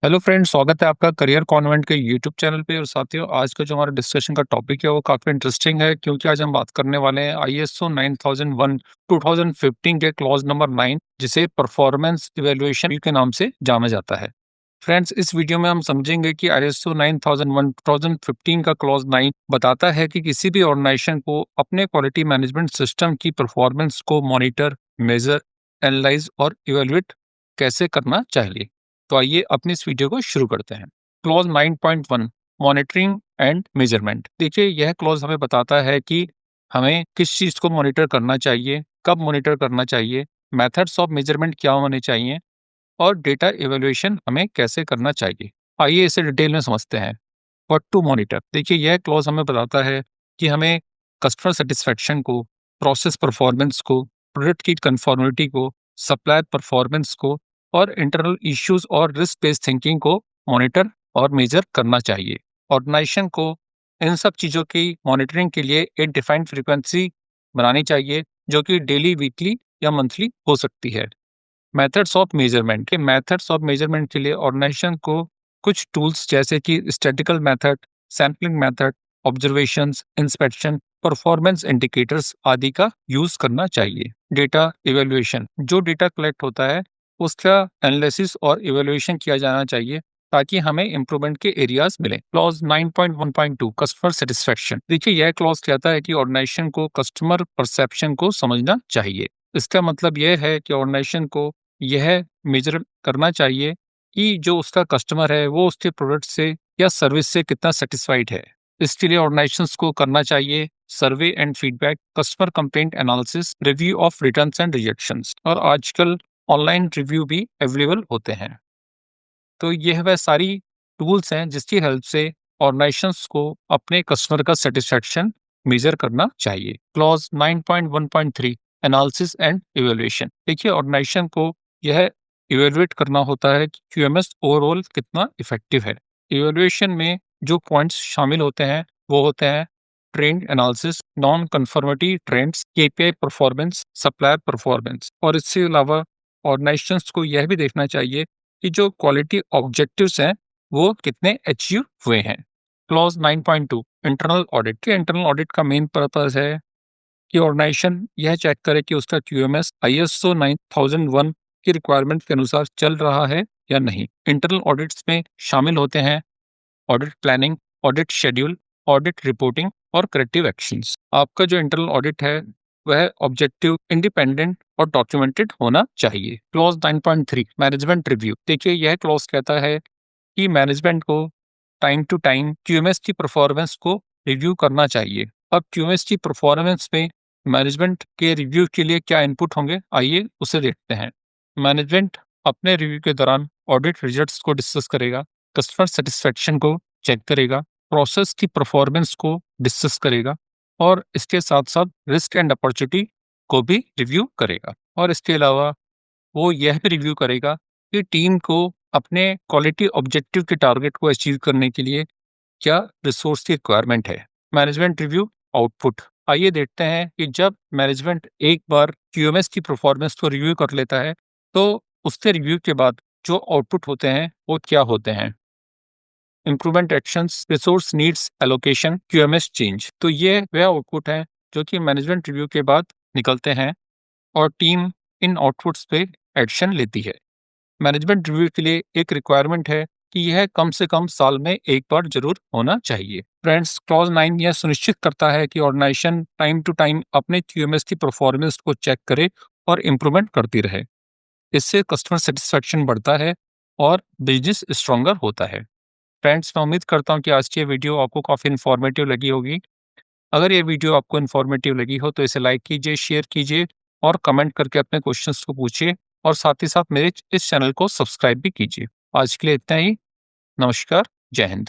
Hello friends, स्वागत है आपका करियर कॉन्वेंट के यूट्यूब चैनल पे। और साथियों, आज का जो हमारा डिस्कशन का टॉपिक है वो काफ़ी इंटरेस्टिंग है, क्योंकि आज हम बात करने वाले हैं आईएसओ 9001 2015 के क्लॉज नंबर 9, जिसे परफॉर्मेंस इवैल्यूएशन के नाम से जाना जाता है। फ्रेंड्स, इस वीडियो में हम समझेंगे कि आईएसओ 9001 2015 का क्लॉज 9 बताता है कि किसी भी ऑर्गेनाइजेशन को अपने क्वालिटी मैनेजमेंट सिस्टम की परफॉर्मेंस को मॉनिटर, मेजर, एनालाइज और इवैल्यूएट कैसे करना चाहिए। तो आइए अपनी इस वीडियो को शुरू करते हैं। Clause 9.1, monitoring and measurement. देखिए, यह क्लॉज हमें बताता है कि हमें किस चीज़ को मॉनिटर करना चाहिए, कब मॉनिटर करना चाहिए, मेथड्स ऑफ मेजरमेंट क्या होने चाहिए और डेटा इवैल्यूएशन हमें कैसे करना चाहिए। आइए इसे डिटेल में समझते हैं। What to monitor. देखिए, यह क्लॉज हमें बताता है कि हमें कस्टमर सेटिस्फेक्शन को, प्रोसेस परफॉर्मेंस को, प्रोडक्ट की कन्फॉर्मिटी को, सप्लायर परफॉर्मेंस को और इंटरनल इश्यूज और रिस्क बेस्ड थिंकिंग को मॉनिटर और मेजर करना चाहिए। ऑर्गेनाइजेशन को इन सब चीज़ों की मॉनिटरिंग के लिए एक डिफाइंड फ्रीक्वेंसी बनानी चाहिए, जो कि डेली, वीकली या मंथली हो सकती है। मेथड्स ऑफ मेजरमेंट के मेथड्स ऑफ मेजरमेंट के लिए ऑर्गेनाइजेशन को कुछ टूल्स जैसे कि statistical method, sampling method, observations, inspection, performance indicators आदि का यूज करना चाहिए। डेटा इवैल्यूएशन, जो डेटा कलेक्ट होता है उसका एनालिसिस और इवैल्यूएशन किया जाना चाहिए, ताकि हमें इंप्रूवमेंट के एरियाज मिले। Clause 9.1.2, customer satisfaction. देखिए, यह क्लॉज कहता है कि ऑर्गेनाइजेशन को कस्टमर परसेप्शन को समझना चाहिए। इसका मतलब यह है कि ऑर्गेनाइजेशन को यह मेजर करना चाहिए कि जो उसका कस्टमर है वो उसके प्रोडक्ट से या सर्विस से कितना सेटिस्फाइड है। इसके लिए ऑर्गेनाइजेशंस को करना चाहिए survey and feedback, customer complaint analysis, review of returns and rejections, और आजकल ऑनलाइन रिव्यू भी अवेलेबल होते हैं। तो यह वह सारी टूल्स हैं जिसकी हेल्प से ऑर्गेनाइजेशंस को अपने कस्टमर का सेटिस्फैक्शन मेजर करना चाहिए। Clause 9.1.3, analysis and evaluation. देखिए, ऑर्गेनाइजेशन को यह इवैल्यूएट करना होता है कि क्यूएमएस ओवरऑल कितना इफेक्टिव है। इवैल्यूएशन में जो पॉइंट्स शामिल होते हैं वो होते हैं trend analysis, non conformity trends, KPI performance, supplier performance. और इसके अलावा ऑर्गेनाइजेशंस को यह भी देखना चाहिए कि जो क्वालिटी ऑब्जेक्टिव्स हैं वो कितने अचीव हुए हैं। Clause 9.2, internal audit. के इंटरनल ऑडिट का मेन पर्पस है कि ऑर्गेनाइजेशन यह चेक करे कि उसका क्यूएमएस आईएसओ 9001 की रिक्वायरमेंट के अनुसार चल रहा है या नहीं। इंटरनल ऑडिट्स में शामिल होते हैं audit planning, audit schedule, audit reporting और करेक्टिव एक्शंस। आपका जो इंटरनल ऑडिट है वह ऑब्जेक्टिव, इंडिपेंडेंट और डॉक्यूमेंटेड होना चाहिए। Clause 9.3, management review. देखिए, यह क्लॉज कहता है कि मैनेजमेंट को टाइम टू टाइम क्यूएमएस की परफॉर्मेंस को रिव्यू करना चाहिए। अब क्यूएमएस की परफॉर्मेंस में मैनेजमेंट के रिव्यू के लिए क्या इनपुट होंगे, आइए उसे देखते हैं। मैनेजमेंट अपने रिव्यू के दौरान ऑडिट रिजल्ट्स को डिस्कस करेगा, कस्टमर सेटिस्फेक्शन को चेक करेगा, प्रोसेस की परफॉर्मेंस को डिस्कस करेगा और इसके साथ साथ रिस्क एंड अपॉर्चुनिटी को भी रिव्यू करेगा। और इसके अलावा वो यह भी रिव्यू करेगा कि टीम को अपने क्वालिटी ऑब्जेक्टिव के टारगेट को अचीव करने के लिए क्या रिसोर्स की रिक्वायरमेंट है। Management review output. आइए देखते हैं कि जब मैनेजमेंट एक बार क्यूएमएस की परफॉर्मेंस को रिव्यू कर लेता है तो उसके रिव्यू के बाद जो आउटपुट होते हैं वो क्या होते हैं। Improvement actions, resource needs allocation, QMS change. तो ये वह आउटपुट है जो कि मैनेजमेंट रिव्यू के बाद निकलते हैं और टीम इन आउटपुट्स पे एक्शन लेती है। मैनेजमेंट रिव्यू के लिए एक रिक्वायरमेंट है कि यह कम से कम साल में एक बार जरूर होना चाहिए। फ्रेंड्स, क्लॉज 9 यह सुनिश्चित करता है कि ऑर्गेनाइजेशन टाइम टू टाइम अपने क्यूएमएस की परफॉर्मेंस को चेक करे और इम्प्रूवमेंट करती रहे। इससे कस्टमर सेटिस्फेक्शन बढ़ता है और बिजनेस स्ट्रॉन्गर होता है। फ्रेंड्स, मैं उम्मीद करता हूँ कि आज की ये वीडियो आपको काफ़ी इन्फॉर्मेटिव लगी होगी। अगर ये वीडियो आपको इन्फॉर्मेटिव लगी हो तो इसे लाइक कीजिए, शेयर कीजिए और कमेंट करके अपने क्वेश्चंस को पूछिए, और साथ ही साथ मेरे इस चैनल को सब्सक्राइब भी कीजिए। आज के लिए इतना ही। नमस्कार, जय हिंद।